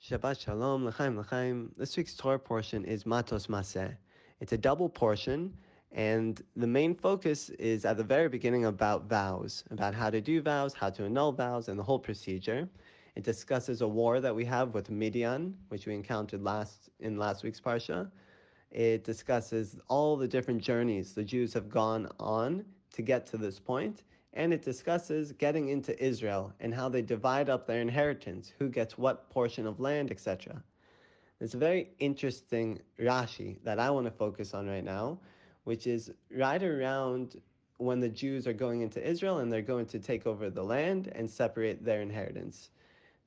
Shabbat Shalom, L'chaim, L'chaim. This week's Torah portion is Matos Massei. It's a double portion, and the main focus is at the very beginning about vows, about how to do vows, how to annul vows, and the whole procedure. It discusses a war that we have with Midian, which we encountered in last week's parsha. It discusses all the different journeys the Jews have gone on to get to this point, and it discusses getting into Israel and how they divide up their inheritance, who gets what portion of land, etc. There's a very interesting Rashi that I want to focus on right now, which is right around when the Jews are going into Israel and they're going to take over the land and separate their inheritance.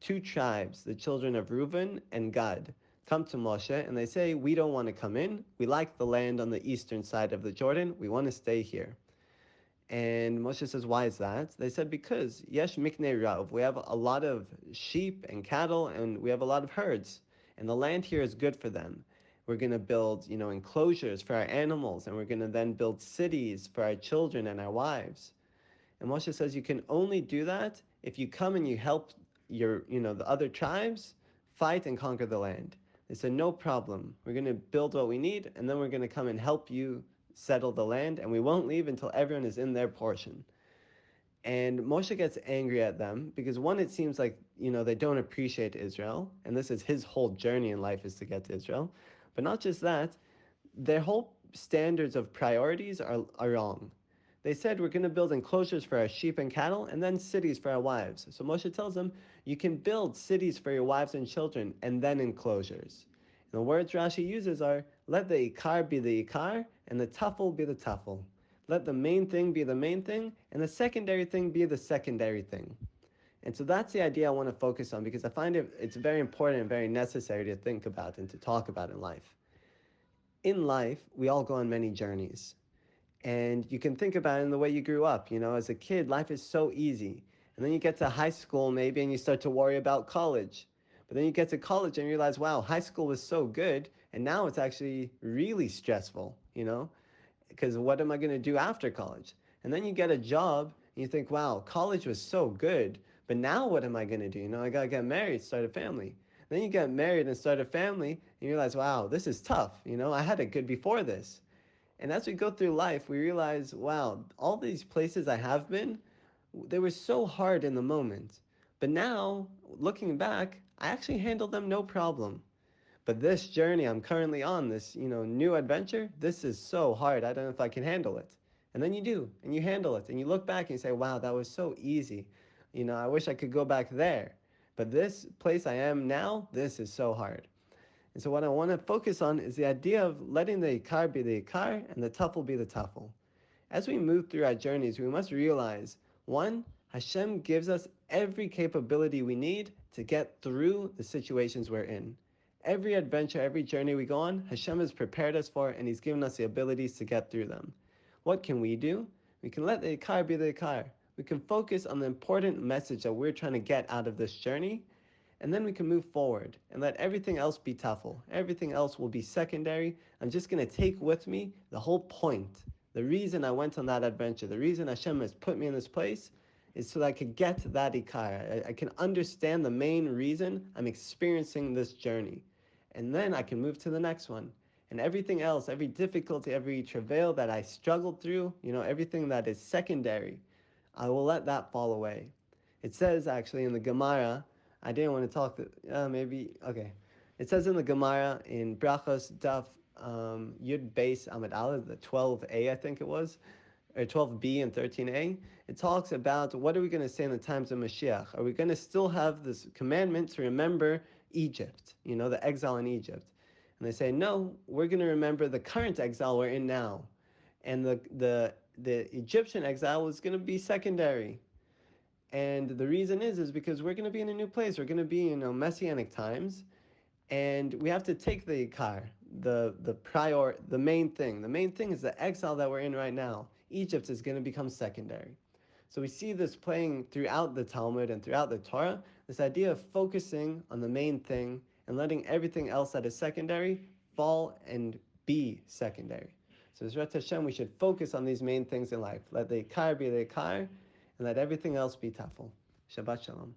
Two tribes, the children of Reuben and Gad, come to Moshe and they say, we don't want to come in. We like the land on the eastern side of the Jordan. We want to stay here. And Moshe says, why is that? They said, because yesh miknei rav, we have a lot of sheep and cattle and we have a lot of herds. And the land here is good for them. We're going to build, enclosures for our animals, and we're going to then build cities for our children and our wives. And Moshe says, you can only do that if you come and you help the other tribes fight and conquer the land. They said, no problem. We're going to build what we need, and then we're going to come and help you settle the land, and we won't leave until everyone is in their portion. And Moshe gets angry at them because, one, it seems like, they don't appreciate Israel, and this is his whole journey in life, is to get to Israel. But not just that, their whole standards of priorities are wrong. They said, we're going to build enclosures for our sheep and cattle, and then cities for our wives. So Moshe tells them, you can build cities for your wives and children, and then enclosures. And the words Rashi uses are, let the ikar be the ikar, and the tafel be the tafel. Let the main thing be the main thing, and the secondary thing be the secondary thing. And so that's the idea I want to focus on, because I find it's very important and very necessary to think about and to talk about in life. In life, we all go on many journeys. And you can think about it in the way you grew up. As a kid, life is so easy. And then you get to high school maybe, and you start to worry about college. But then you get to college and you realize, wow, high school was so good, and now it's actually really stressful, because what am I going to do after college? And then you get a job, and you think, wow, college was so good, but now what am I going to do? I got to get married, start a family. Then you get married and start a family, and you realize, wow, this is tough. I had it good before this. And as we go through life, we realize, wow, all these places I have been, they were so hard in the moment. But now, looking back, I actually handled them no problem. But this journey I'm currently on, this, new adventure, this is so hard. I don't know if I can handle it. And then you do, and you handle it, and you look back and you say, wow, that was so easy. I wish I could go back there. But this place I am now, this is so hard. And so what I want to focus on is the idea of letting the ikar be the ikar and the tafel be the tafel. As we move through our journeys, we must realize, one, Hashem gives us every capability we need to get through the situations we're in. Every adventure, every journey we go on, Hashem has prepared us for, and He's given us the abilities to get through them. What can we do? We can let the ikar be the ikar. We can focus on the important message that we're trying to get out of this journey, and then we can move forward and let everything else be tafel. Everything else will be secondary. I'm just going to take with me the whole point. The reason I went on that adventure, the reason Hashem has put me in this place, is so that I could get that ikar. I can understand the main reason I'm experiencing this journey. And then I can move to the next one. And everything else, every difficulty, every travail that I struggled through, everything that is secondary, I will let that fall away. It says actually in the Gemara, I didn't want to talk, okay. It says in the Gemara, in Brachos Daf Yud Beis Amud Aleph, the 12a I think it was, or 12b and 13a, it talks about what are we going to say in the times of Mashiach. Are we going to still have this commandment to remember Egypt, the exile in Egypt? And they say, no, we're going to remember the current exile we're in now. And the Egyptian exile is going to be secondary. And the reason is because we're going to be in a new place. We're going to be in messianic times. And we have to take the ikar, the main thing. The main thing is the exile that we're in right now. Egypt is going to become secondary. So we see this playing throughout the Talmud and throughout the Torah, this idea of focusing on the main thing and letting everything else that is secondary fall and be secondary. So Zrat Hashem, we should focus on these main things in life. Let the ikar be the ikar, and let everything else be tafel. Shabbat Shalom.